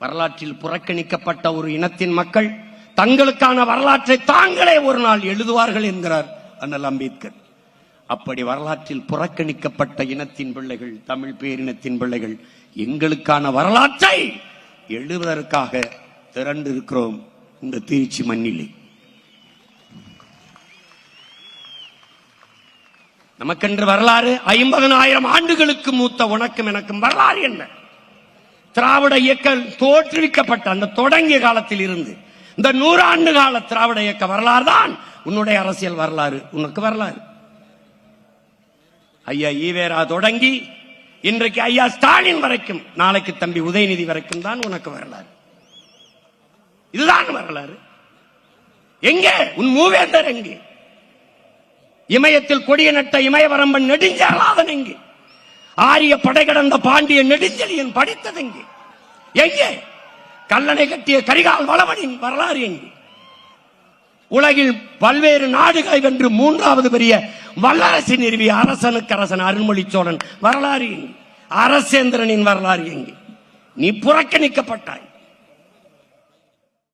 வரலாற்றில் புறக்கணிக்கப்பட்ட ஒரு இனத்தின் மக்கள் தங்களுக்கான வரலாற்றை தாங்களே ஒரு நாள் எழுதுவார்கள் என்கிறார் அண்ணல் அம்பேத்கர். அப்படி வரலாற்றில் புறக்கணிக்கப்பட்ட இனத்தின் பிள்ளைகள், தமிழ் பேரினத்தின் பிள்ளைகள் எங்களுக்கான வரலாற்றை எழுதுவதற்காக திரண்டிருக்கிறோம் இந்த திருச்சி மண்ணிலே. நமக்கென்று வரலாறு 50,000 ஆண்டுகளுக்கு மூத்த உனக்கும் எனக்கும் வரலாறு என்ன? திராவிட இயக்கம் தோற்றுவிக்கப்பட்ட அந்த தொடங்கிய காலத்தில் இருந்து இந்த 100 ஆண்டு கால திராவிட இயக்க வரலாறு தான் உன்னுடைய அரசியல் வரலாறு, உனக்கு வரலாறு. ஐயா ஈவேரா தொடங்கி இன்றைக்கு ஐயா ஸ்டாலின் வரைக்கும், நாளைக்கு தம்பி உதயநிதி வரைக்கும் தான் உனக்கு வரலாறு. இதுதான் வரலாறு. எங்கே உன் மூவேந்தர்? எங்கே இமயத்தில் கொடிய நட்ட இமயவரம்பன் நெடுஞ்சாலாதன்? எங்கே ஆரிய படை கடந்த பாண்டிய நெடுஞ்செழியன் படித்தது? எங்கே எங்கே கல்லணை கட்டிய கரிகால் வளவனின் வரலாறு? எங்கே உலகில் பல்வேறு நாடுகளை வென்று 3வது பெரிய வல்லரசு நிறுவிய அரசனுக்கு அரசன் அருள்மொழி சோழன் வரலாறு எங்கே? அரசேந்திரனின் வரலாறு எங்கே? நீ புறக்கணிக்கப்பட்டாய்.